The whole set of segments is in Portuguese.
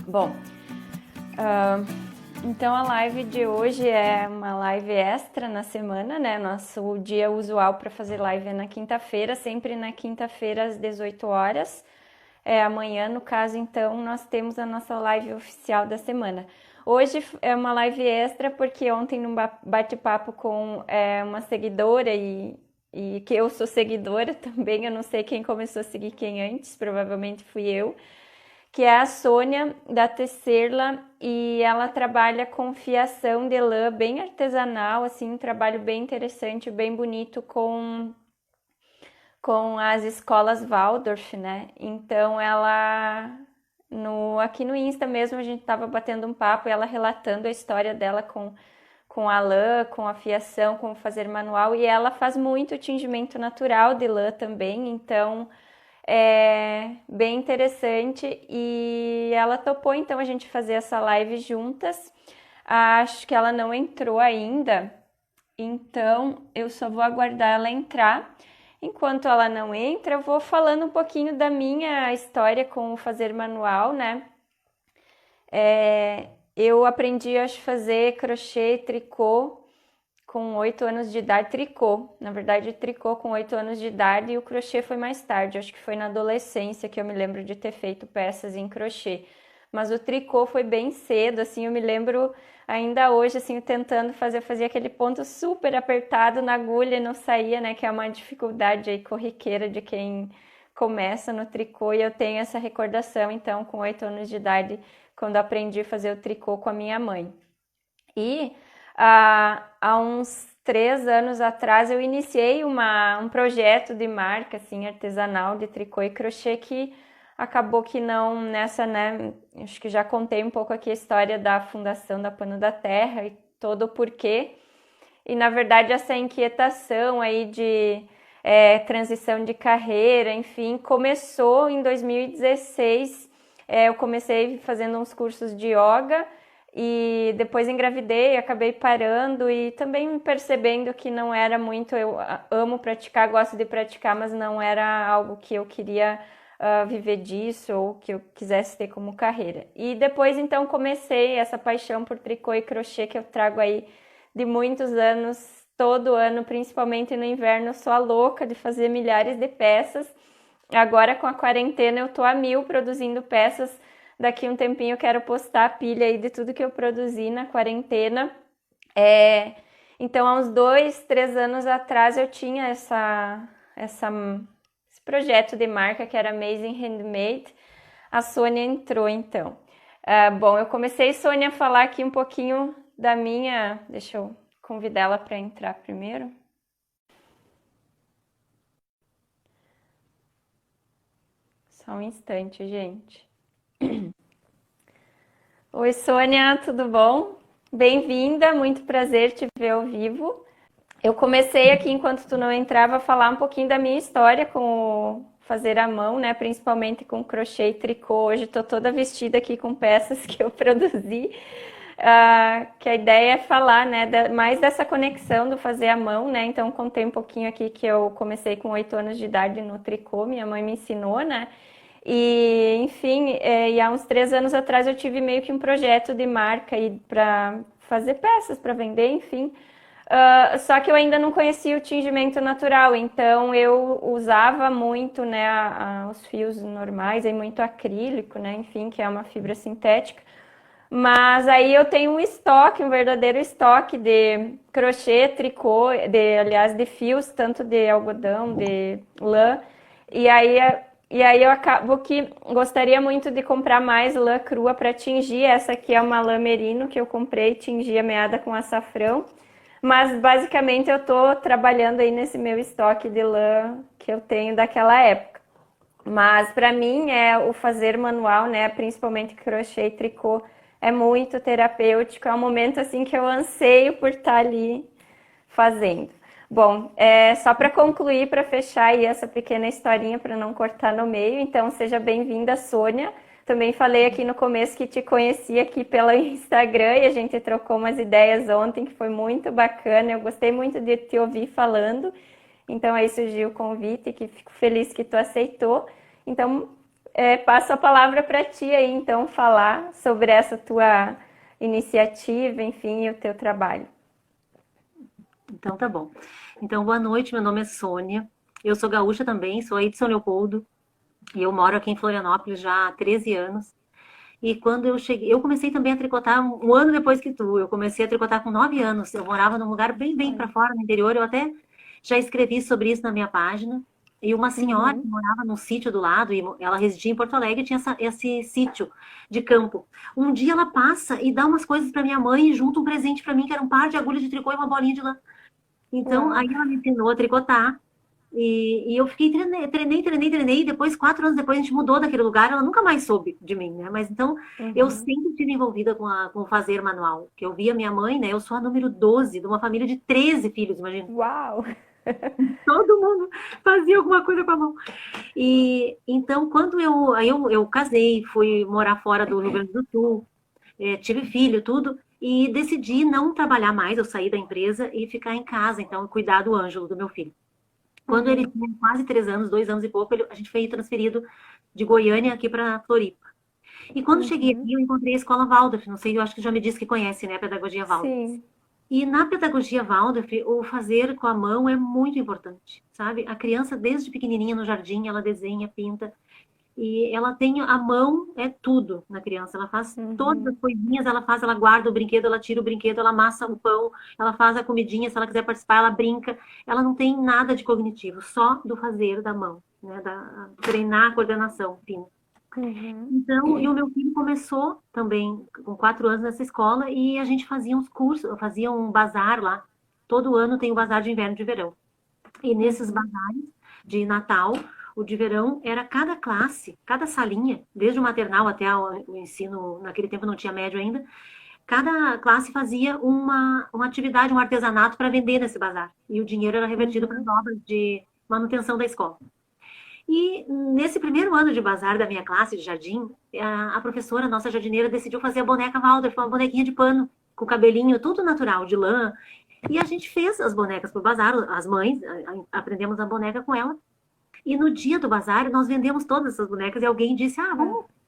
Bom, então a live de hoje é uma live extra na semana, né? Nosso dia usual para fazer live é na quinta-feira, sempre na quinta-feira às 18 horas. Amanhã, no caso, então, nós temos a nossa live oficial da semana. Hoje é uma live extra porque ontem num bate-papo com uma seguidora e que eu sou seguidora também, eu não sei quem começou a seguir quem antes, provavelmente fui eu, que é a Sônia da Tecerla, e ela trabalha com fiação de lã bem artesanal, assim, um trabalho bem interessante, bem bonito com as escolas Waldorf, né? Então ela aqui no Insta mesmo a gente tava batendo um papo e ela relatando a história dela com a lã, com a fiação, com o fazer manual, e ela faz muito tingimento natural de lã também, então é bem interessante, e ela topou então a gente fazer essa live juntas. Acho que ela não entrou ainda, então eu só vou aguardar ela entrar. Enquanto ela não entra, eu vou falando um pouquinho da minha história com o fazer manual, né? Eu aprendi a fazer crochê e tricô com 8 anos de idade, tricô, na verdade tricô com 8 anos de idade, e o crochê foi mais tarde, acho que foi na adolescência que eu me lembro de ter feito peças em crochê, mas o tricô foi bem cedo, assim, eu me lembro ainda hoje, assim, tentando fazer aquele ponto super apertado na agulha e não saía, né, que é uma dificuldade aí corriqueira de quem começa no tricô, e eu tenho essa recordação, então, com 8 anos de idade, quando aprendi a fazer o tricô com a minha mãe. E há uns 3 anos atrás eu iniciei um projeto de marca assim, artesanal de tricô e crochê, que acabou que não nessa, né? Acho que já contei um pouco aqui a história da fundação da Pano da Terra e todo o porquê. E na verdade essa inquietação aí de transição de carreira, enfim, começou em 2016. Eu comecei fazendo uns cursos de yoga e depois engravidei, acabei parando e também percebendo que não era muito, eu amo praticar, gosto de praticar, mas não era algo que eu queria viver disso ou que eu quisesse ter como carreira. E depois então comecei essa paixão por tricô e crochê que eu trago aí de muitos anos, todo ano, principalmente no inverno, sou a louca de fazer milhares de peças. Agora com a quarentena eu tô a mil produzindo peças. Daqui um tempinho eu quero postar a pilha aí de tudo que eu produzi na quarentena. Então, há uns 2, 3 anos atrás eu tinha esse projeto de marca que era Amazing Handmade. A Sônia entrou então. Bom, eu comecei, Sônia, a falar aqui um pouquinho da minha... Deixa eu convidar ela para entrar primeiro. Só um instante, gente. Oi, Sônia, tudo bom? Bem-vinda, muito prazer te ver ao vivo. Eu comecei aqui, enquanto tu não entrava, a falar um pouquinho da minha história com o fazer à mão, né? Principalmente com crochê e tricô. Hoje estou toda vestida aqui com peças que eu produzi. Que a ideia é falar, né, mais dessa conexão do fazer à mão, né? Então contei um pouquinho aqui que eu comecei com 8 anos de idade no tricô, minha mãe me ensinou, né? E, enfim, e há uns 3 anos atrás eu tive meio que um projeto de marca para fazer peças, para vender, enfim. Só que eu ainda não conhecia o tingimento natural, então eu usava muito, né, os fios normais, e muito acrílico, né, enfim, que é uma fibra sintética. Mas aí eu tenho um estoque, um verdadeiro estoque de crochê, tricô, aliás, de fios, tanto de algodão, de lã. E aí eu acabo que gostaria muito de comprar mais lã crua para tingir. Essa aqui é uma lã merino que eu comprei, tingi ameada com açafrão. Mas basicamente eu tô trabalhando aí nesse meu estoque de lã que eu tenho daquela época. Mas para mim o fazer manual, né, principalmente crochê e tricô, é muito terapêutico. É um momento assim que eu anseio por estar ali fazendo. Bom, só para concluir, para fechar aí essa pequena historinha, para não cortar no meio, então seja bem-vinda, Sônia. Também falei aqui no começo que te conheci aqui pelo Instagram e a gente trocou umas ideias ontem, que foi muito bacana. Eu gostei muito de te ouvir falando, então aí surgiu o convite, que fico feliz que tu aceitou. Então, passo a palavra para ti aí, então, falar sobre essa tua iniciativa, enfim, e o teu trabalho. Então tá bom. Então, boa noite, meu nome é Sônia. Eu sou gaúcha também, sou aí de São Leopoldo. E eu moro aqui em Florianópolis já há 13 anos. E quando eu cheguei, eu comecei também a tricotar um ano depois que tu. Eu comecei a tricotar com 9 anos. Eu morava num lugar bem para Olha. fora, no interior. Eu até já escrevi sobre isso na minha página. E uma senhora que Uhum. morava num sítio do lado, e ela residia em Porto Alegre, tinha esse sítio de campo. Um dia ela passa e dá umas coisas para minha mãe e junta um presente para mim, que era um par de agulhas de tricô e uma bolinha de lã. Então, Uau. aí ela me ensinou a tricotar. E eu fiquei, treinei. Depois, 4 anos depois, a gente mudou daquele lugar. Ela nunca mais soube de mim, né? Mas então, eu Uhum. sempre estive envolvida com o fazer manual. Que eu via minha mãe, né? Eu sou a número 12 de uma família de 13 filhos, imagina. Uau. Todo mundo fazia alguma coisa com a mão. E então, quando eu casei, fui morar fora do Rio Grande do Sul, tive filho, tudo. E decidi não trabalhar mais, eu saí da empresa e ficar em casa, então, cuidar do Ângelo, do meu filho. Quando ele Uhum. tinha quase 3 anos, 2 anos e pouco, a gente foi transferido de Goiânia aqui para Floripa. E quando cheguei Uhum. aqui, eu encontrei a escola Waldorf. Não sei, eu acho que já me disse que conhece, né, a pedagogia Waldorf. Sim. E na pedagogia Waldorf, o fazer com a mão é muito importante, sabe? A criança, desde pequenininha no jardim, ela desenha, pinta. E ela tem a mão, é tudo na criança. Ela faz todas as Uhum. coisinhas, ela faz, ela guarda o brinquedo, ela tira o brinquedo, ela amassa o pão, ela faz a comidinha, se ela quiser participar, ela brinca. Ela não tem nada de cognitivo, só do fazer da mão, né? Treinar a coordenação, enfim. Uhum. Então, e o meu filho começou também com 4 anos nessa escola e a gente fazia uns cursos, eu fazia um bazar lá. Todo ano tem o bazar de inverno e de verão. E nesses Uhum. bazares de Natal, o de verão era cada classe, cada salinha, desde o maternal até o ensino, naquele tempo não tinha médio ainda, cada classe fazia uma atividade, um artesanato para vender nesse bazar. E o dinheiro era revertido para as Uhum. obras de manutenção da escola. E nesse primeiro ano de bazar da minha classe de jardim, a professora, nossa jardineira, decidiu fazer a boneca Waldorf, uma bonequinha de pano, com cabelinho tudo natural, de lã. E a gente fez as bonecas para o bazar, as mães, aprendemos a boneca com ela. E no dia do bazar, nós vendemos todas essas bonecas e alguém disse: Ah, Ah,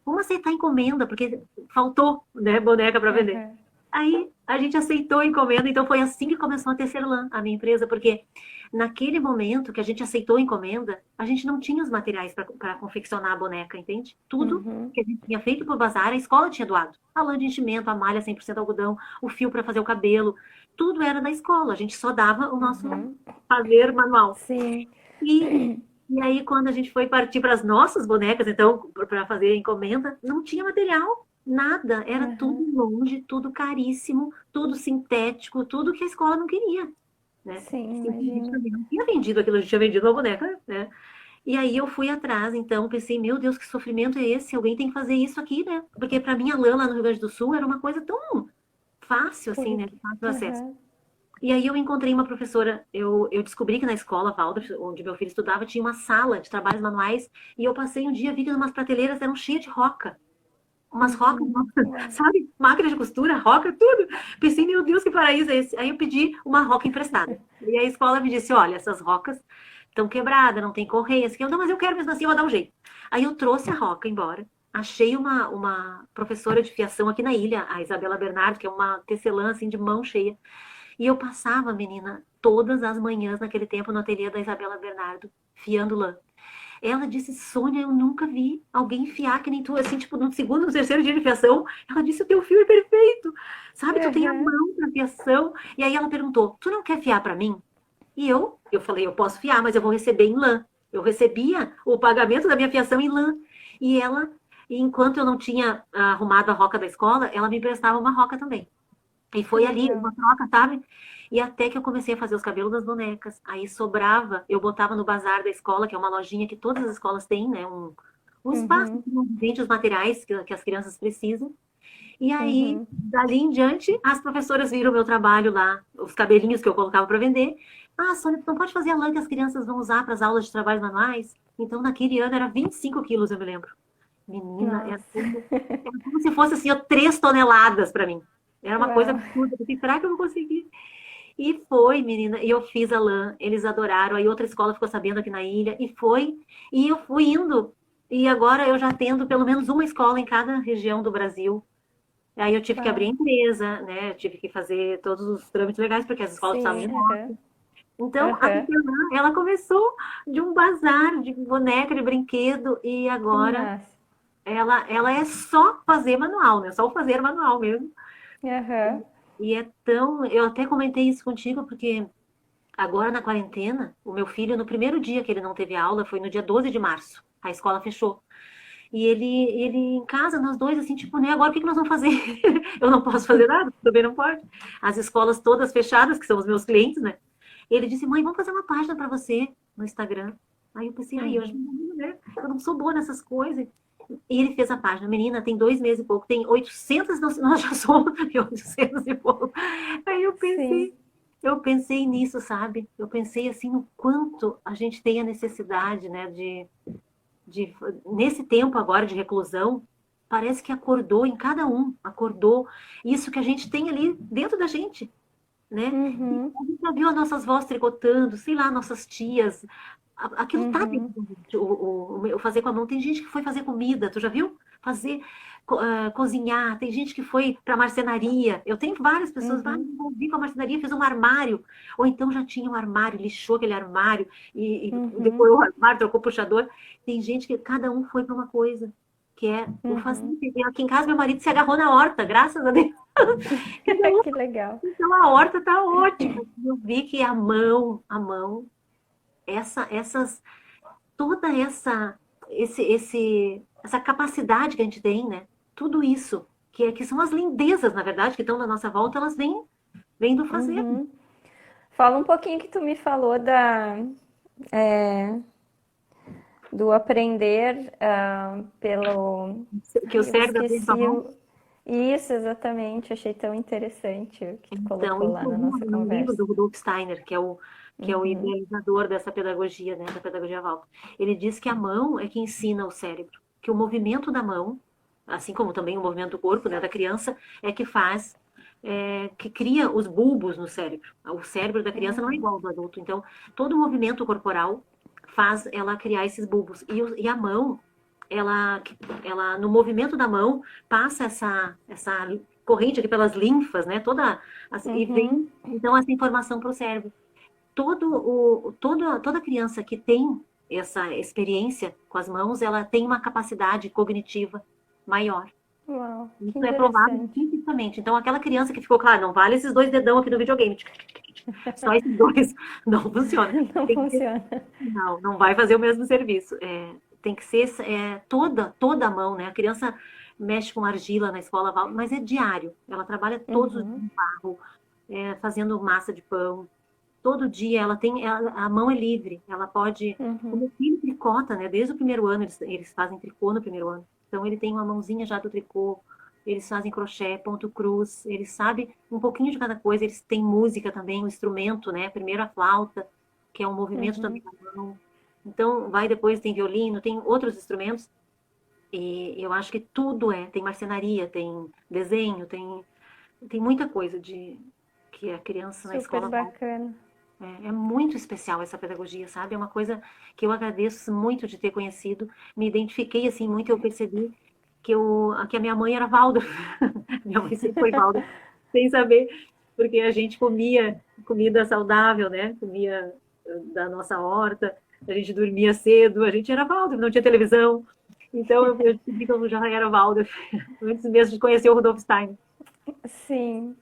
vamos aceitar encomenda, porque faltou, né, boneca para vender. uhum. Aí a gente aceitou a encomenda, então foi assim que começou a Tecerlan, a minha empresa, porque naquele momento que a gente aceitou a encomenda, a gente não tinha os materiais para confeccionar a boneca, entende? Tudo Uhum. que a gente tinha feito por bazar, a escola tinha doado. A lã de enchimento, a malha 100% algodão, o fio para fazer o cabelo, tudo era da escola, a gente só dava o nosso Uhum. fazer manual. Sim. E, e aí, quando a gente foi partir para as nossas bonecas, então, para fazer a encomenda, não tinha material, nada. Era tudo Uhum. longe, tudo caríssimo, tudo sintético, tudo que a escola não queria, né? Sim, E a gente imagino. também não tinha vendido aquilo, a gente tinha vendido uma boneca, né? E aí eu fui atrás, então, pensei, meu Deus, que sofrimento é esse? Alguém tem que fazer isso aqui, né? Porque para mim a lã lá no Rio Grande do Sul era uma coisa tão fácil, assim, né? De fácil acesso. Uhum. E aí eu encontrei uma professora, eu descobri que na escola Waldorf, onde meu filho estudava, tinha uma sala de trabalhos manuais, e eu passei um dia, vi que umas prateleiras eram cheias de roca. Umas rocas, Uhum. Uau. sabe? Máquina de costura, roca, tudo. Pensei, meu Deus, que paraíso é esse? Aí eu pedi uma roca emprestada. E a escola me disse, olha, essas rocas estão quebradas, não tem correias. Eu, não, mas eu quero mesmo assim, eu vou dar um jeito. Aí eu trouxe a roca embora. Achei uma professora de fiação aqui na ilha, a Isabela Bernardo, que é uma tecelã, assim, de mão cheia. E eu passava, menina, todas as manhãs naquele tempo no ateliê da Isabela Bernardo, fiando lã. Ela disse, Sônia, eu nunca vi alguém fiar que nem tu, assim, tipo, no segundo, no terceiro dia de fiação. Ela disse, o teu fio é perfeito, sabe? Tu tem a Uhum. mão pra fiação. E aí ela perguntou, tu não quer fiar pra mim? E eu falei, eu posso fiar, mas eu vou receber em lã. Eu recebia o pagamento da minha fiação em lã. E ela, enquanto eu não tinha arrumado a roca da escola, ela me emprestava uma roca também. E Que foi ali, legal. uma troca, sabe? E até que eu comecei a fazer os cabelos das bonecas. Aí sobrava, eu botava no bazar da escola, que é uma lojinha que todas as escolas têm, né? Um espaço Uhum. onde vende os materiais que as crianças precisam. E aí, Uhum. dali em diante, as professoras viram o meu trabalho lá, os cabelinhos que eu colocava para vender. Ah, Sônia, tu não pode fazer a lã que as crianças vão usar para as aulas de trabalhos manuais? Então, naquele ano, era 25 quilos, eu me lembro. Menina, Nossa. era como se fosse assim, ó, 3 toneladas para mim. Era uma coisa Uau. absurda. Eu pensei, será que eu vou conseguir? E foi, menina, e eu fiz a lã, eles adoraram. Aí outra escola ficou sabendo aqui na ilha, e foi. E eu fui indo. E agora eu já atendo pelo menos uma escola em cada região do Brasil. Aí eu tive que abrir a Uau. empresa, né? Eu tive que fazer todos os trâmites legais, porque as escolas precisavam Sim, de nós. aham, Então, a aham. pequena, ela começou de um bazar de boneca, de brinquedo, e Que agora massa. ela é só fazer manual, né? Só fazer manual mesmo. Aham. E é tão. Eu até comentei isso contigo, porque agora na quarentena, o meu filho, no primeiro dia que ele não teve aula, foi no dia 12 de março. A escola fechou. E ele em casa, nós dois, assim, tipo, né? Agora o que que nós vamos fazer? Eu não posso fazer nada, também não pode. As escolas todas fechadas, que são os meus clientes, né? Ele disse, mãe, vamos fazer uma página para você no Instagram. Aí eu pensei, ai, eu acho que Uhum. não, né? Eu não sou boa nessas coisas. E ele fez a página. Menina, tem 2 meses e pouco, tem 800, nós já somos 800 e pouco. Aí Sim. eu pensei nisso, sabe? Eu pensei assim no quanto a gente tem a necessidade, né, de nesse tempo agora de reclusão, parece que acordou em cada um, acordou isso que a gente tem ali dentro da gente, né? Uhum. A gente já viu as nossas vós tricotando, sei lá, nossas tias. Aquilo tá dentro Uhum. da gente, o fazer com a mão. Tem gente que foi fazer comida, tu já viu? Fazer, cozinhar. Tem gente que foi para marcenaria. Eu tenho várias pessoas, vai, Uhum. envolvi com a marcenaria, fez um armário. Ou então já tinha um armário, lixou aquele armário e Uhum. depois o armário trocou puxador. Tem gente que cada um foi para uma coisa, que é o fazer. Uhum. Aqui em casa meu marido se agarrou na horta, graças a Deus. Que legal. Então a horta tá ótima. Eu vi que a mão, essas, toda essa capacidade que a gente tem, né? Tudo isso, que são as lindezas, na verdade, que estão na nossa volta, elas vêm do fazer. Uhum. Fala um pouquinho que tu me falou é, do aprender pelo. Que o Ai, eu cérebro aprende com a esqueci mão. o. Isso, exatamente. Achei tão interessante o que tu Então, colocou isso lá eu na vi nossa num livro conversa. do Rudolf Steiner, que é o Uhum. idealizador dessa pedagogia, né, da pedagogia Waldorf. Ele diz que a mão é que ensina o cérebro, que o movimento da mão, assim como também o movimento do corpo, né, da criança, é que faz, que cria os bulbos no cérebro. O cérebro da criança não é igual ao do adulto, então todo o movimento corporal faz ela criar esses bulbos. E a mão, ela, no movimento da mão, passa essa corrente aqui pelas linfas, né? E Uhum. vem então essa informação para o cérebro. Toda criança que tem essa experiência com as mãos, ela tem uma capacidade cognitiva maior. Uau, que Isso é provado interessante. cientificamente. Então, aquela criança que ficou, claro, não vale esses 2 dedão aqui do videogame. Só esses dois não funciona. Não Tem que ter funciona. não, não vai fazer o mesmo serviço. Tem que ser toda a mão, né? A criança mexe com argila na escola, mas é diário. Ela trabalha todos os dias Uhum. no barro, fazendo massa de pão. Todo dia a mão é livre. Ela pode. O Uhum. meu filho tricota, né? Desde o primeiro ano, eles fazem tricô no primeiro ano. Então ele tem uma mãozinha já do tricô. Eles fazem crochê, ponto cruz. Eles sabem um pouquinho de cada coisa. Eles têm música também, o instrumento, né? Primeiro a flauta, que é um movimento também Uhum. da mão. Então, vai depois, tem violino, tem outros instrumentos. E eu acho que tudo tem marcenaria, tem desenho, tem muita coisa que a criança na Super escola vai. bacana. É muito especial essa pedagogia, sabe? É uma coisa que eu agradeço muito de ter conhecido. Me identifiquei assim muito, eu percebi que a minha mãe era Waldorf. Minha mãe sempre foi Waldorf, sem saber, porque a gente comia comida saudável, né? Comia da nossa horta, a gente dormia cedo, a gente era Waldorf, não tinha televisão. Então eu descobri que eu já era Waldorf, antes mesmo de conhecer o Rudolf Steiner. Sim.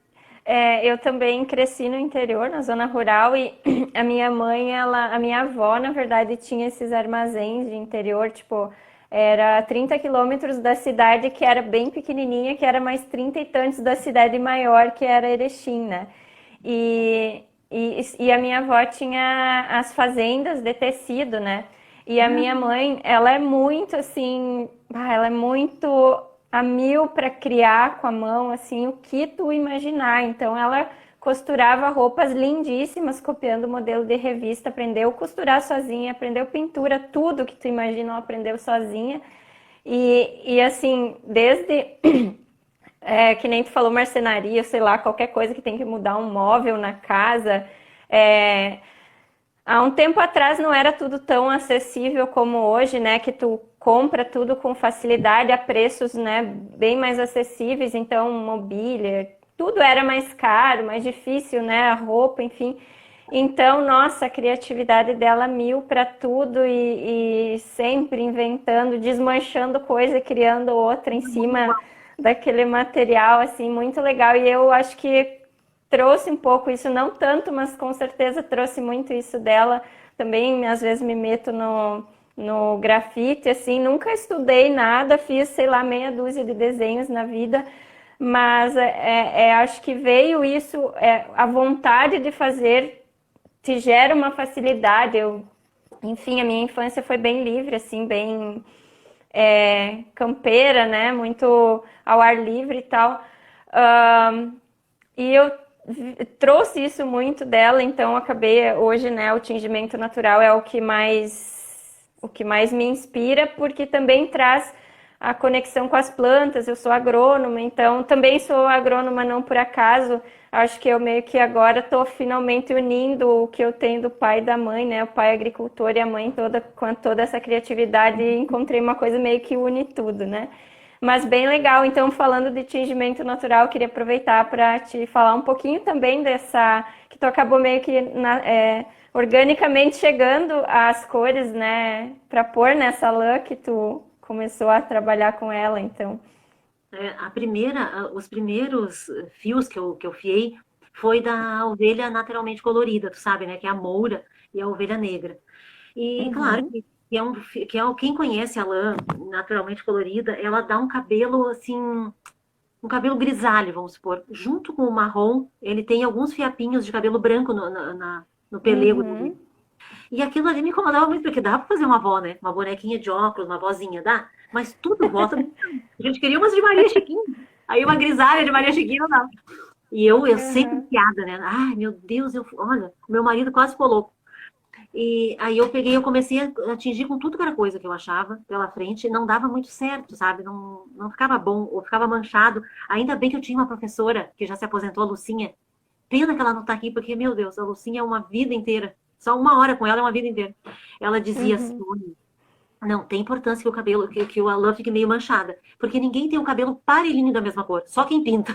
Eu também cresci no interior, na zona rural, e a minha mãe, a minha avó, na verdade, tinha esses armazéns de interior, tipo, era 30 quilômetros da cidade, que era bem pequenininha, que era mais 30 e tantos da cidade maior, que era Erechim, né? E a minha avó tinha as fazendas de tecido, né? E a minha mãe, ela é muito assim, ela é muito a mil para criar com a mão, assim, o que tu imaginar. Então ela costurava roupas lindíssimas, copiando o modelo de revista, aprendeu a costurar sozinha, aprendeu pintura, tudo que tu imagina, ela aprendeu sozinha. E assim, desde que nem tu falou, marcenaria, sei lá, qualquer coisa que tem que mudar um móvel na casa. É, Há um tempo atrás não era tudo tão acessível como hoje, né? Que tu compra tudo com facilidade a preços, né, bem mais acessíveis, então mobília, tudo era mais caro, mais difícil, né, a roupa, enfim. Então, nossa, a criatividade dela mil para tudo e sempre inventando, desmanchando coisa, criando outra em cima daquele material, assim, muito legal. E eu acho que trouxe um pouco isso, não tanto, mas com certeza trouxe muito isso dela. Também, às vezes, me meto no grafite, assim, nunca estudei nada, fiz, sei lá, meia dúzia de desenhos na vida, mas acho que veio isso, a vontade de fazer te gera uma facilidade. Enfim, a minha infância foi bem livre, assim, bem campeira, né? Muito ao ar livre e tal. E eu trouxe isso muito dela, então acabei hoje, né? O tingimento natural é o que mais me inspira, porque também traz a conexão com as plantas. Eu sou agrônoma, então também sou agrônoma não por acaso. Acho que eu meio que agora estou finalmente unindo o que eu tenho do pai e da mãe, né? O pai agricultor e a mãe toda com toda essa criatividade, e encontrei uma coisa meio que une tudo, né? Mas bem legal. Então, falando de tingimento natural, queria aproveitar para te falar um pouquinho também dessa que tu acabou meio que organicamente chegando às cores, né? Para pôr nessa lã que tu começou a trabalhar com ela, então. Os primeiros fios que eu fiei foi da ovelha naturalmente colorida, tu sabe, né? Que é a moura e a ovelha negra. E claro Uhum. quem conhece a lã naturalmente colorida, ela dá um cabelo assim, um cabelo grisalho, vamos supor. Junto com o marrom, ele tem alguns fiapinhos de cabelo branco no pelego dele. Uhum. E aquilo ali me incomodava muito, porque dá pra fazer uma avó, né? Uma bonequinha de óculos, uma vozinha, dá? Mas tudo volta. A gente queria umas de Maria Chiquinha. Aí uma grisalha de Maria Chiquinha não dá. E eu sempre Uhum. enfiada, né? Ai, meu Deus, olha, meu marido quase ficou louco. E aí eu comecei a atingir com tudo que era coisa que eu achava pela frente, e não dava muito certo, sabe? Não ficava bom, ou ficava manchado. Ainda bem que eu tinha uma professora que já se aposentou, a Lucinha. Pena que ela não tá aqui, porque, meu Deus, a Lucinha é uma vida inteira. Só uma hora com ela é uma vida inteira. Ela dizia assim, Uhum. não, tem importância que o cabelo, que a lã fique meio manchada. Porque ninguém tem o cabelo parelhinho da mesma cor, só quem pinta.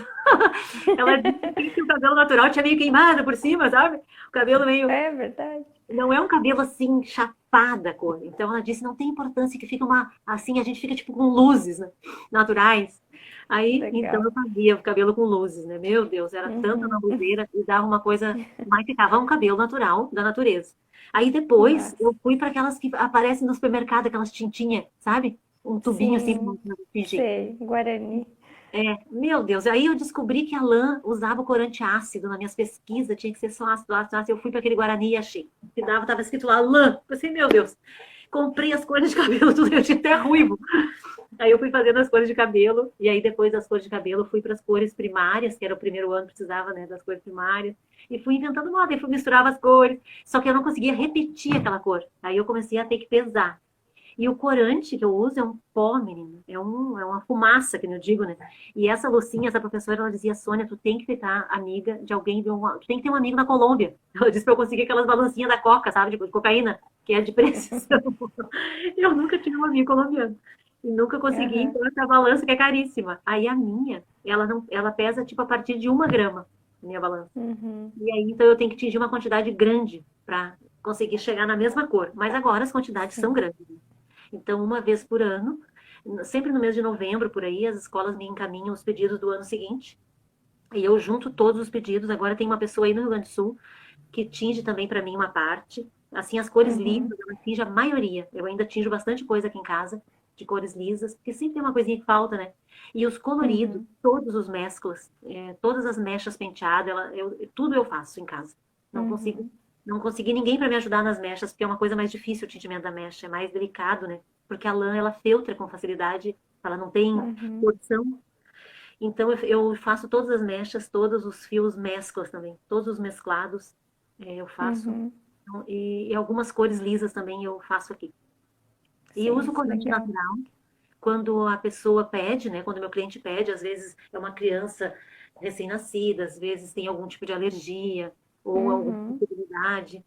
Ela disse que o cabelo natural tinha meio queimado por cima, sabe? O cabelo meio. É verdade. Não é um cabelo assim, chapada a cor. Então ela disse, não tem importância que fica uma. Assim, a gente fica tipo com luzes, né, naturais. Aí, então Legal. eu fazia o cabelo com luzes, né? Meu Deus, era tanta Uhum. lambuzeira e dava uma coisa. Mas ficava um cabelo natural da natureza. Aí depois Massa. eu fui para aquelas que aparecem no supermercado, aquelas tintinhas, sabe? Um tubinho assim Sim, para fingir. sei. Guarani. Meu Deus, aí eu descobri que a lã usava corante ácido nas minhas pesquisas, tinha que ser só ácido, ácido, ácido. Eu fui para aquele Guarani e achei. Que dava, tava escrito lá, lã. Eu pensei, meu Deus, comprei as cores de cabelo, tudo, eu tinha até ruivo. Aí eu fui fazendo as cores de cabelo, e aí depois das cores de cabelo, fui para as cores primárias, que era o primeiro ano, precisava, né, das cores primárias. E fui inventando moda, e fui misturava as cores. Só que eu não conseguia repetir aquela cor. Aí eu comecei a ter que pesar. E o corante que eu uso é um pó, menina. É uma fumaça, que eu digo, né? E essa Lucinha, essa professora, ela dizia, Sônia, tu tem que ficar amiga de alguém, tu tem que ter um amigo na Colômbia. Ela disse pra eu conseguir aquelas balancinhas da Coca, sabe? De cocaína, que é de precisão. Eu nunca tive um amigo colombiano. E nunca consegui, Aham. então essa balança que é caríssima. Aí a minha, ela não, ela pesa tipo a partir de 1 grama, a minha balança. Uhum. E aí, então eu tenho que atingir uma quantidade grande para conseguir chegar na mesma cor. Mas agora as quantidades são Sim. grandes. Então, uma vez por ano, sempre no mês de novembro, por aí, as escolas me encaminham os pedidos do ano seguinte. E eu junto todos os pedidos. Agora tem uma pessoa aí no Rio Grande do Sul que tinge também para mim uma parte. Assim, as cores Uhum. lisas, eu tinge a maioria. Eu ainda tinjo bastante coisa aqui em casa, de cores lisas, porque sempre tem uma coisinha que falta, né? E os coloridos, Uhum. todos os mesclas, todas as mechas penteadas, tudo eu faço em casa. Não consigo, Uhum. não consegui ninguém para me ajudar nas mechas, porque é uma coisa mais difícil o tingimento da mecha, é mais delicado, né? Porque a lã, ela feltra com facilidade, ela não tem Uhum. torção. Então eu faço todas as mechas, todos os fios mesclas também, todos os mesclados eu faço. Uhum. Então, e algumas cores lisas também eu faço aqui. E eu uso Sim, corante legal. natural quando a pessoa pede, né? Quando o meu cliente pede, às vezes é uma criança recém-nascida, às vezes tem algum tipo de alergia ou alguma Uhum. sensibilidade.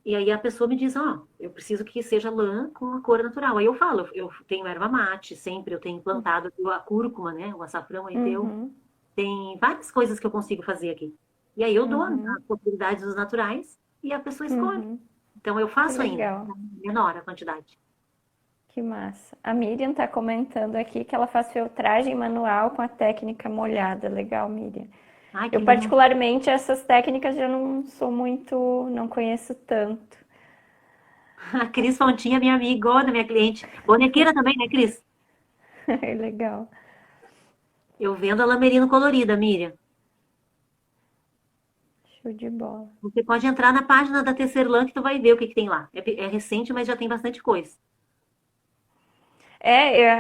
E aí a pessoa me diz, ó, eu preciso que seja lã com a cor natural. Aí eu falo, eu tenho erva mate, sempre eu tenho plantado a cúrcuma, né? O açafrão aí teu. Uhum, Tem várias coisas que eu consigo fazer aqui. E aí eu dou uhum, as possibilidades dos naturais e a pessoa escolhe. uhum. Então eu Que faço ainda, legal, menor a quantidade. que massa. A Miriam tá comentando aqui que ela faz filtragem manual com a técnica molhada. Legal, Miriam. Ai, Eu que lindo. particularmente essas técnicas já não sou muito, não conheço tanto. A Cris Fontinha, minha amiga, da minha cliente. Bonequeira também, né, Cris? Legal. Eu vendo a lamerino colorida, Miriam. Show de bola. Você pode entrar na página da Tecerlã que tu vai ver o que que tem lá. É recente, mas já tem bastante coisa.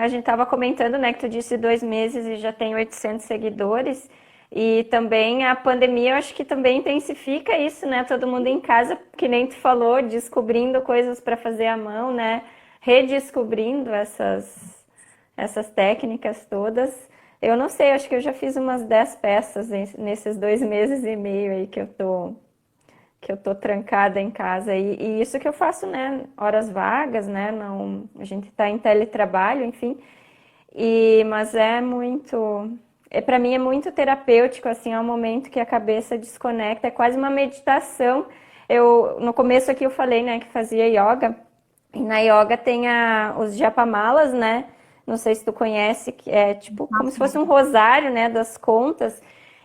A gente tava comentando, né, que tu disse 2 meses e já tem 800 seguidores. E também a pandemia, eu acho que também intensifica isso, né? Todo mundo em casa, que nem tu falou, descobrindo coisas para fazer à mão, né? Redescobrindo essas técnicas todas. Eu não sei, acho que eu já fiz umas 10 peças nesses 2 meses e meio aí que eu tô trancada em casa. E isso que eu faço, né? Horas vagas, né? Não, a gente tá em teletrabalho, enfim. Mas é muito. Para mim é muito terapêutico, assim, é um momento que a cabeça desconecta, é quase uma meditação. No começo aqui eu falei, né, que fazia yoga. E na yoga tem os japamalas, né? Não sei se tu conhece, que é tipo como se Nossa, fosse um rosário, né, das contas,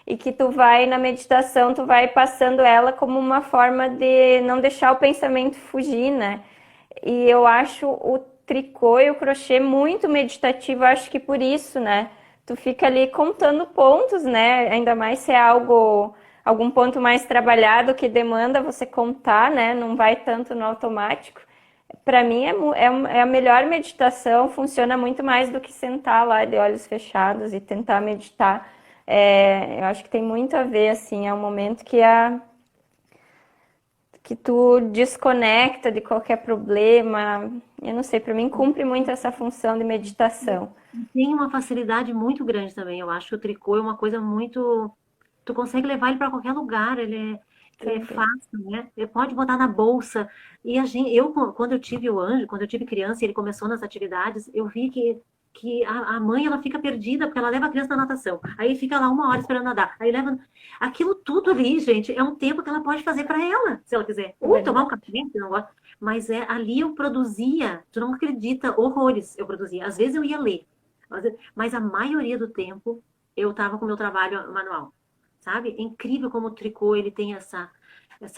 e que tu vai na meditação, tu vai passando ela como uma forma de não deixar o pensamento fugir, né? E eu acho o tricô e o crochê muito meditativo, acho que por isso, né? Tu fica ali contando pontos, né? Ainda mais se é algum ponto mais trabalhado que demanda você contar, né? Não vai tanto no automático. Para mim é a melhor meditação, funciona muito mais do que sentar lá de olhos fechados e tentar meditar. Eu acho que tem muito a ver, assim, é um momento que tu desconecta de qualquer problema. Eu não sei, para mim cumpre muito essa função de meditação. tem uma facilidade muito grande também. Eu acho que o tricô é uma coisa muito. Tu consegue levar ele para qualquer lugar, ele é Também. fácil, né? Ele pode botar na bolsa. E quando eu tive o anjo, quando eu tive criança e ele começou nas atividades, eu vi que a mãe ela fica perdida porque ela leva a criança na natação. Aí fica lá 1 hora esperando nadar. Aí leva. Aquilo tudo ali, gente, é um tempo que ela pode fazer para ela, se ela quiser. Ou tomar um Verdade. café, se não gosta. Mas ali eu produzia, tu não acredita, horrores eu produzia. Às vezes eu ia ler. Mas a maioria do tempo eu estava com o meu trabalho manual, sabe? É incrível como o tricô ele tem essa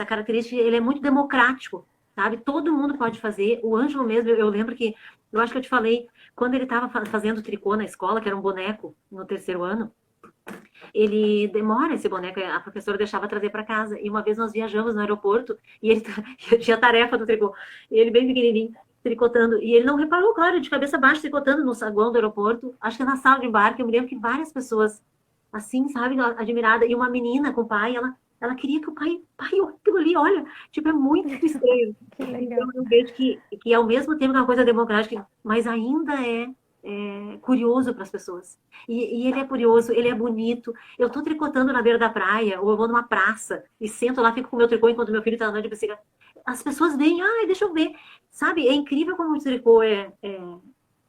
característica, ele é muito democrático, sabe? Todo mundo pode fazer. O Ângelo mesmo, eu lembro que, eu acho que eu te falei, quando ele estava fazendo tricô na escola, que era um boneco no terceiro ano, ele demora esse boneco, a professora deixava trazer para casa. E uma vez nós viajamos no aeroporto e ele tinha tarefa do tricô. E ele bem pequenininho, tricotando. E ele não reparou, claro, de cabeça baixa, tricotando no saguão do aeroporto. Acho que na sala de embarque, eu me lembro que várias pessoas, assim, sabe, admirada. E uma menina com o pai, ela queria que o pai, aquilo ali, olha, tipo, é muito estranho. Que Então, legal. eu vejo que ao mesmo tempo é uma coisa democrática, mas ainda é curioso para as pessoas. E ele é curioso, ele é bonito. Eu estou tricotando na beira da praia, ou eu vou numa praça e sento lá, fico com o meu tricô enquanto meu filho está andando de bicicleta. As pessoas veem, ai, deixa eu ver. Sabe, é incrível como o tricô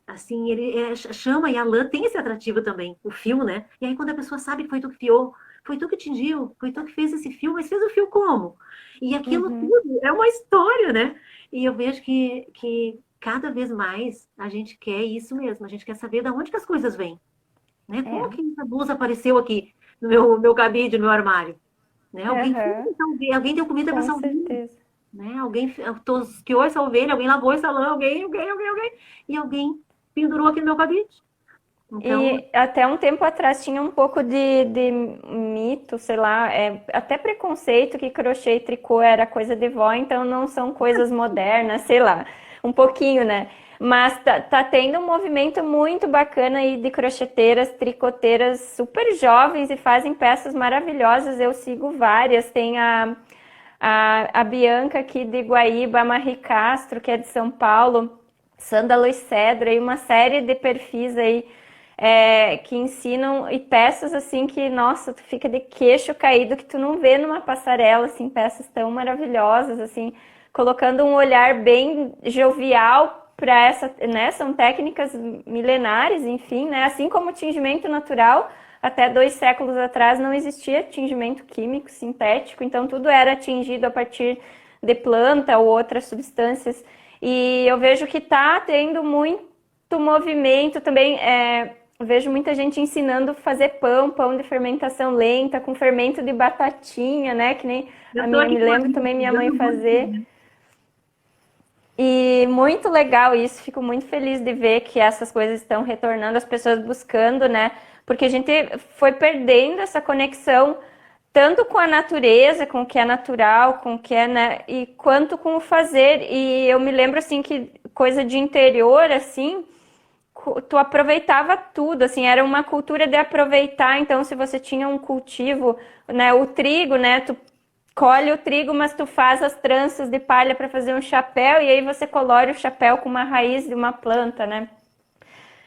assim, ele chama, e a lã tem esse atrativo também, o fio, né? E aí quando a pessoa sabe que foi tu que fiou, foi tu que tingiu, foi tu que fez esse fio, mas fez o fio como? E aquilo Uhum. tudo é uma história, né? E eu vejo que cada vez mais a gente quer isso mesmo, a gente quer saber de onde que as coisas vêm, né? Como É. que essa blusa apareceu aqui no meu cabide, no meu armário? Né? Alguém fez Aham. alguém deu comida para Com essa ovelha, certeza. né? Alguém tosqueou essa ovelha, alguém lavou essa lã, alguém, e alguém pendurou aqui no meu cabide. Então, E até um tempo atrás tinha um pouco de mito, sei lá, até preconceito que crochê e tricô era coisa de vó, então não são coisas modernas, sei lá, um pouquinho, né? Mas tá tendo um movimento muito bacana aí de crocheteiras, tricoteiras super jovens e fazem peças maravilhosas. Eu sigo várias. Tem a Bianca aqui de Guaíba, a Marie Castro, que é de São Paulo, Sandra Luiz Cedra e uma série de perfis aí que ensinam, e peças assim que, nossa, tu fica de queixo caído, que tu não vê numa passarela, assim, peças tão maravilhosas, assim, colocando um olhar bem jovial para essa, né? São técnicas milenares, enfim, né? Assim como o tingimento natural, até 2 séculos atrás não existia tingimento químico sintético, então tudo era tingido a partir de planta ou outras substâncias. E eu vejo que está tendo muito movimento também. Vejo muita gente ensinando a fazer pão de fermentação lenta, com fermento de batatinha, né? Que nem Eu tô aqui me com uma lembro amiga também minha mãe estudando muito, fazer. né? E muito legal isso, fico muito feliz de ver que essas coisas estão retornando, as pessoas buscando, né? Porque a gente foi perdendo essa conexão tanto com a natureza, com o que é natural, com o que é, né? E quanto com o fazer. E eu me lembro assim que coisa de interior, assim, tu aproveitava tudo, assim, era uma cultura de aproveitar. Então, se você tinha um cultivo, né, o trigo, né, tu colhe o trigo, mas tu faz as tranças de palha para fazer um chapéu e aí você colore o chapéu com uma raiz de uma planta, né?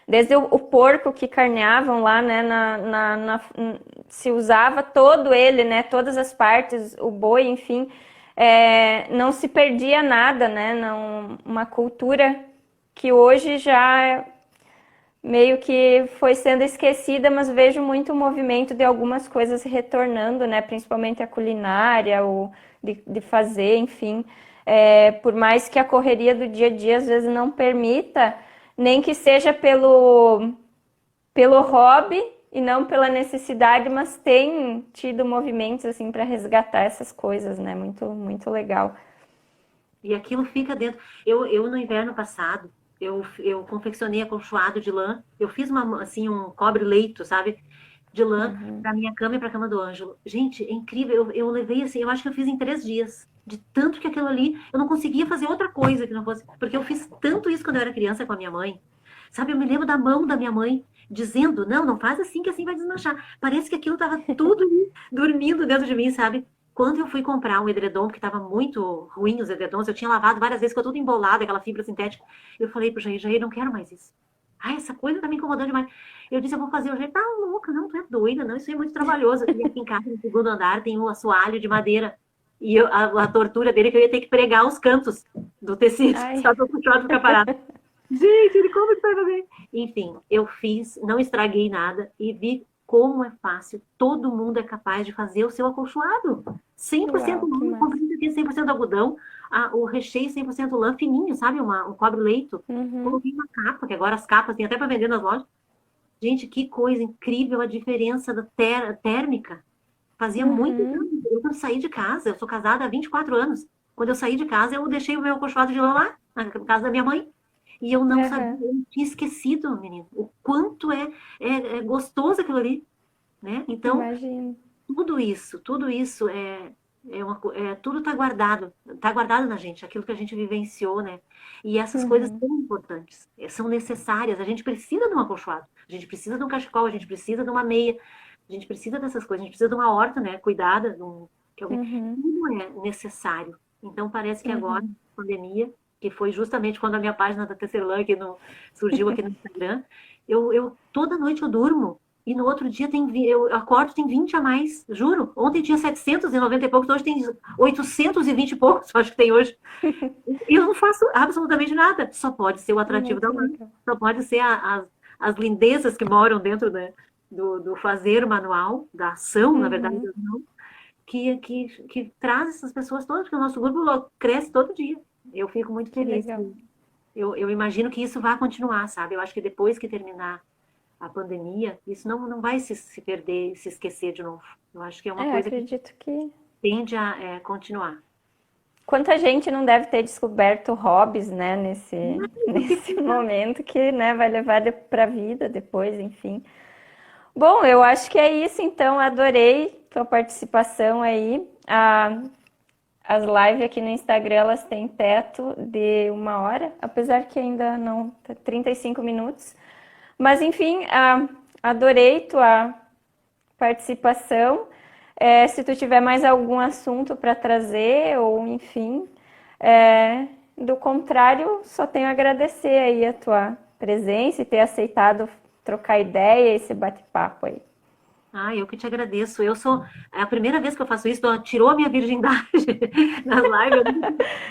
Desde o porco que carneavam lá, né, se usava todo ele, né, todas as partes, o boi, enfim, não se perdia nada, né, não, uma cultura que hoje já meio que foi sendo esquecida, mas vejo muito o movimento de algumas coisas retornando, né? Principalmente a culinária, de fazer, enfim. Por mais que a correria do dia a dia às vezes não permita, nem que seja pelo hobby e não pela necessidade, mas tem tido movimentos assim para resgatar essas coisas, né? Muito, muito legal. E aquilo fica dentro. Eu no inverno passado, eu confeccionei acolchoado de lã. Eu fiz assim, um cobre-leito, sabe? De lã Uhum. para minha cama e para a cama do Ângelo. Gente, é incrível. Eu levei assim, eu acho que eu fiz em 3 dias. De tanto que aquilo ali, eu não conseguia fazer outra coisa que não fosse. Porque eu fiz tanto isso quando eu era criança com a minha mãe. Sabe, eu me lembro da mão da minha mãe dizendo: não, não faz assim que assim vai desmanchar. Parece que aquilo estava tudo ali, dormindo dentro de mim, sabe? Quando eu fui comprar um edredom, porque estava muito ruim os edredons, eu tinha lavado várias vezes, ficou tudo embolado, aquela fibra sintética. Eu falei pro Jair, não quero mais isso. Ai, essa coisa tá me incomodando demais. Eu disse, eu vou fazer. O Jair, tá louca, não, tu é doida, não, isso é muito trabalhoso. E aqui em casa, no segundo andar, tem um assoalho de madeira. E a tortura dele é que eu ia ter que pregar os cantos do tecido, Ai. só para o puxado ficar parado. Gente, ele como que vai fazer? Enfim, eu fiz, não estraguei nada e vi como é fácil. Todo mundo é capaz de fazer o seu acolchoado. 100% Uau, que lã, massa. comprei aqui 100% algodão, o recheio 100% lã fininho, sabe? Um cobre-leito. Uhum. Coloquei uma capa, que agora as capas tem até para vender nas lojas. Gente, que coisa incrível a diferença da térmica. Fazia muito Uhum. tempo. Eu quando saí de casa, eu sou casada há 24 anos. Quando eu saí de casa, eu deixei o meu acolchoado de lã lá, na casa da minha mãe. E eu não sabia, Uhum. eu tinha esquecido, menino, o quanto é gostoso aquilo ali, né? Então, Imagino. tudo isso tudo tá guardado na gente, aquilo que a gente vivenciou, né? E essas coisas Uhum. são importantes, são necessárias. A gente precisa de um acolchoado, a gente precisa de um cachecol, a gente precisa de uma meia, a gente precisa dessas coisas, a gente precisa de uma horta, né? Cuidada, Uhum. tudo é necessário. Então, parece que agora, Uhum. pandemia, que foi justamente quando a minha página da Tecelã surgiu aqui no Instagram, toda noite eu durmo e no outro dia eu acordo, tem 20 a mais, juro. Ontem tinha 790 e poucos, hoje tem 820 e poucos, acho que tem hoje. E eu não faço absolutamente nada. Só pode ser o atrativo da Muito mãe, legal. só pode ser as lindezas que moram dentro, né, do fazer manual, da ação, na verdade, Uhum. que traz essas pessoas todas, porque o nosso grupo cresce todo dia. Eu fico muito Que feliz. legal. Eu imagino que isso vai continuar, sabe? Eu acho que depois que terminar a pandemia, isso não vai se perder, se esquecer de novo. Eu acho que é uma coisa que Acredito que tende a continuar. quanta gente não deve ter descoberto hobbies, né, nesse, Mas o que nesse momento que, né, vai levar para a vida depois, enfim. Bom, eu acho que é isso, então. Adorei tua participação aí. As lives aqui no Instagram, elas têm teto de 1 hora, apesar que ainda não, tá 35 minutos. Mas, enfim, adorei tua participação. Se tu tiver mais algum assunto para trazer, ou enfim, do contrário, só tenho a agradecer aí a tua presença e ter aceitado trocar ideia, esse bate-papo aí. Ah, eu que te agradeço. É a primeira vez que eu faço isso, tirou a minha virgindade nas lives.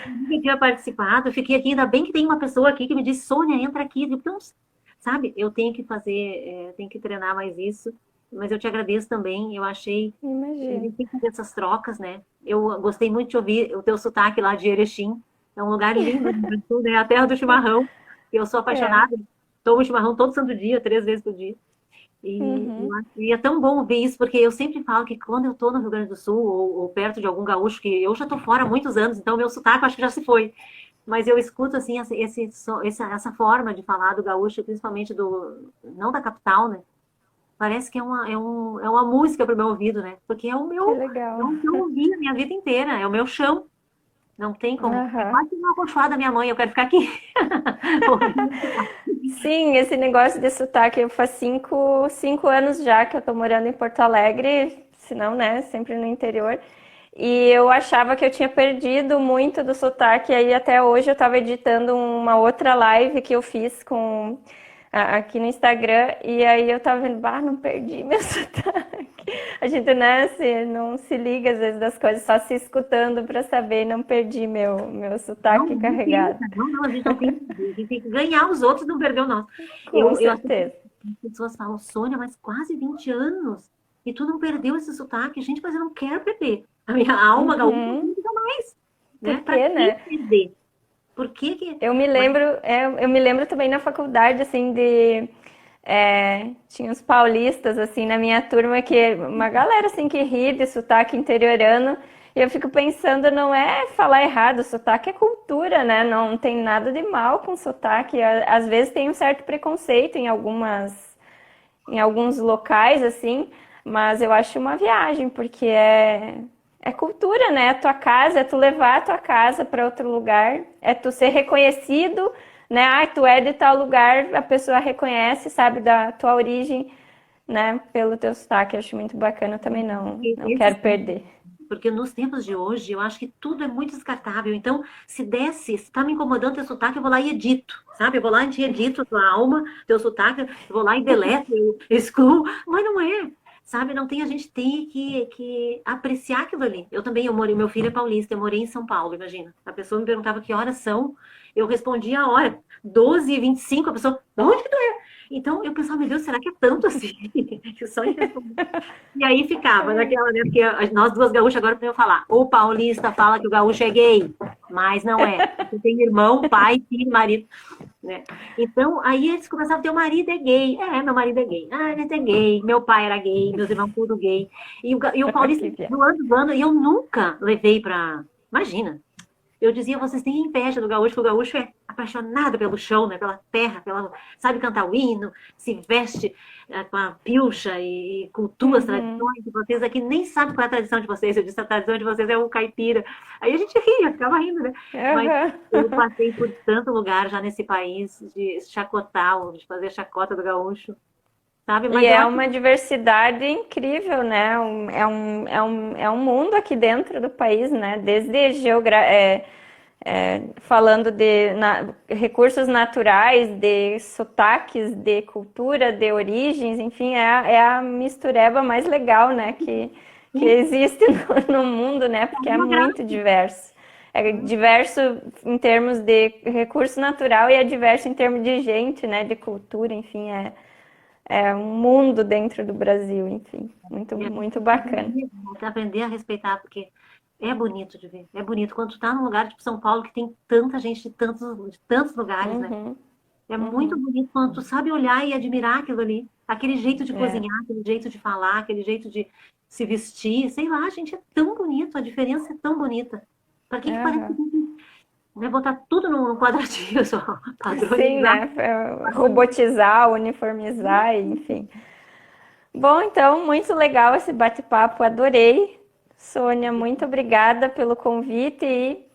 Eu nunca tinha participado. Eu fiquei aqui, ainda bem que tem uma pessoa aqui que me disse, Sônia, entra aqui. Então, sabe, eu tenho que fazer, tenho que treinar mais isso. Mas eu te agradeço também. Eu achei que a Imagina. gente tem que fazer essas trocas, né? Eu gostei muito de ouvir o teu sotaque lá de Erechim. É um lugar lindo, né? A terra do chimarrão. Eu sou É. apaixonada. Tomo chimarrão todo santo dia, 3 vezes por dia. Uhum. E é tão bom ver isso, porque eu sempre falo que quando eu estou no Rio Grande do Sul, ou perto de algum gaúcho, que eu já estou fora há muitos anos, então meu sotaque eu acho que já se foi. Mas eu escuto, assim, essa forma de falar do gaúcho, principalmente não da capital, né? Parece que é uma música para o meu ouvido, né? Porque Que é legal. o que eu ouvi a minha vida inteira, é o meu chão. Não tem como. É Aham. quase uma acolchoada da minha mãe, eu quero ficar aqui. Sim, esse negócio de sotaque, eu faz 5 anos já que eu tô morando em Porto Alegre, se não, né, sempre no interior. E eu achava que eu tinha perdido muito do sotaque, aí até hoje eu tava editando uma outra live que eu fiz aqui no Instagram, e aí eu tava vendo, bah, não perdi meu sotaque. A gente, né, não se liga às vezes das coisas, só se escutando para saber, não perdi meu Não, sotaque não tem, carregado. cara. Não, a gente não tem que perder. A gente tem que ganhar os outros e não perder o nosso. Com Eu acho que certeza. as pessoas falam, Sônia, mas quase 20 anos e tu não perdeu esse sotaque. Gente, mas eu não quero perder. A minha alma gaúcha Uhum. nunca mais, Por né? Pra quê, que né? perder? Por que que... Mas, Eu me lembro também na faculdade, assim, tinha uns paulistas, assim, na minha turma, que uma galera, assim, que ri de sotaque interiorano, e eu fico pensando, não é falar errado, sotaque é cultura, né? Não tem nada de mal com sotaque. Às vezes tem um certo preconceito em alguns locais, assim, mas eu acho uma viagem, porque é cultura, né? É tua casa, é tu levar a tua casa para outro lugar, é tu ser reconhecido, né? Ah, tu é de tal lugar, a pessoa reconhece, sabe da tua origem, né? Pelo teu sotaque, eu acho muito bacana, eu também não quero perder. porque nos tempos de hoje, eu acho que tudo é muito descartável. Então, se tá me incomodando teu sotaque, eu vou lá e edito, sabe? Eu vou lá e edito a tua alma, teu sotaque, eu vou lá e deleto, eu excluo. Mas não é, sabe? Não tem, a gente tem que apreciar aquilo ali. Eu também, meu filho é paulista, eu morei em São Paulo, imagina. A pessoa me perguntava que horas são, eu respondia a hora, 12h25, a pessoa, de onde que tu é? Então, eu pensava, meu Deus, será que é tanto assim? Só em responder. E aí ficava naquela, né? Porque nós duas gaúchas agora podemos falar. O paulista fala que o gaúcho é gay, mas não é. Você tem irmão, pai, filho, marido, né? Então, aí eles começavam a ter o marido é gay. É, meu marido é gay. Ah, ele é gay. Meu pai era gay, meus irmãos tudo gay. E o paulista Que viagem. zoando, e eu nunca levei pra. Imagina, eu dizia, vocês têm inveja do gaúcho, porque o gaúcho é apaixonado pelo chão, né? Pela terra, sabe cantar o hino, se veste com a pilcha e cultua as Uhum. tradições. E vocês aqui nem sabem qual é a tradição de vocês. Eu disse, a tradição de vocês é o caipira. Aí a gente ria, ficava rindo, né? Mas Aham. eu passei por tanto lugar já nesse país de chacotar, de fazer chacota do gaúcho, sabe? E Mas eu é acho uma diversidade incrível, né? É um mundo aqui dentro do país, né? Desde falando de recursos naturais, de sotaques, de cultura, de origens, enfim, é a mistureba mais legal, né? Que que existe no mundo, né? Porque é uma muito graça. diverso. É diverso em termos de recurso natural e é diverso em termos de gente, né? De cultura, enfim, é um mundo dentro do Brasil, enfim, muito, E a gente muito tem que bacana. aprender a respeitar, porque é bonito de ver. É bonito. Quando tu tá num lugar tipo São Paulo, que tem tanta gente de tantos lugares, né? Uhum, É muito uhum, bonito quando tu sabe olhar e admirar aquilo ali. Aquele jeito de é, cozinhar, aquele jeito de falar, aquele jeito de se vestir. Sei lá, gente, é tão bonito. A diferença é tão bonita. Pra que parece que aham. tem que, né, botar tudo num quadradinho só? Sim, Padronizar. né? Robotizar, uniformizar, enfim. Bom, então, muito legal esse bate-papo, adorei. Sônia, muito obrigada pelo convite e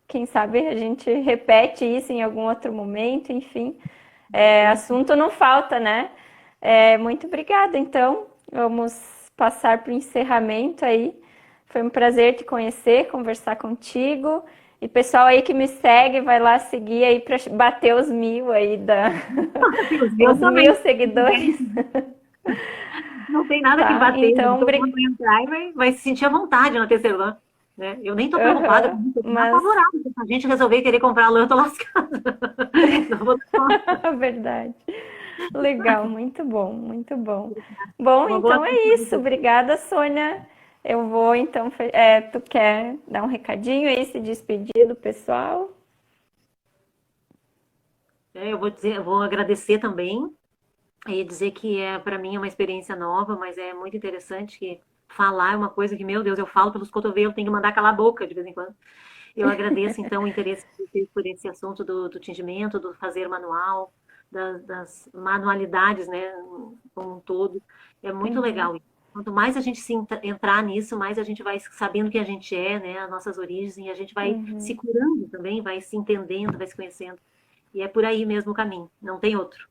quem sabe a gente repete isso em algum outro momento, enfim. Assunto não falta, né? Muito obrigada, então. Vamos passar para o encerramento aí. Foi um prazer te conhecer, conversar contigo E pessoal aí que me segue, vai lá seguir aí para bater os 1000 aí Os meus os também. 1000 seguidores, Não tem nada que tá? bater. Então, Todo mundo vai entrar e vai se sentir à vontade na Tecelã. Né? Eu nem tô preocupada com aham, isso, eu tô mas apavorada. Se a gente resolver querer comprar lã, eu tô lascada. Não vou verdade. Legal, muito bom, muito bom. Bom, Uma boa então noite é pra isso. você. Obrigada, Sônia. Eu vou então. Tu quer dar um recadinho aí, se despedir do pessoal? Eu vou dizer, eu vou agradecer também e dizer que para mim é uma experiência nova, mas é muito interessante que falar é uma coisa que, meu Deus, eu falo pelos cotovelos, tenho que mandar calar a boca de vez em quando. Eu agradeço, então, o interesse de vocês por esse assunto do tingimento, do fazer manual, das manualidades, né, como um todo. É muito Uhum, legal. Quanto mais a gente entrar nisso, mais a gente vai sabendo quem a gente é, né, as nossas origens, e a gente vai se uhum. curando também, vai se entendendo, vai se conhecendo. E é por aí mesmo o caminho, não tem outro.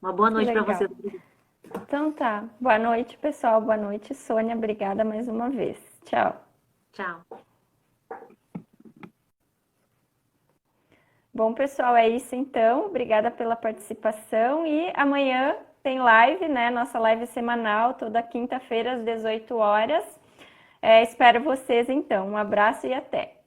Uma boa Que noite para legal. você, Rodrigo. Então tá. Boa noite, pessoal. Boa noite, Sônia. Obrigada mais uma vez. Tchau. Tchau. Bom, pessoal, é isso então. Obrigada pela participação e amanhã tem live, né? Nossa live semanal, toda quinta-feira às 18 horas. Espero vocês então. Um abraço e até.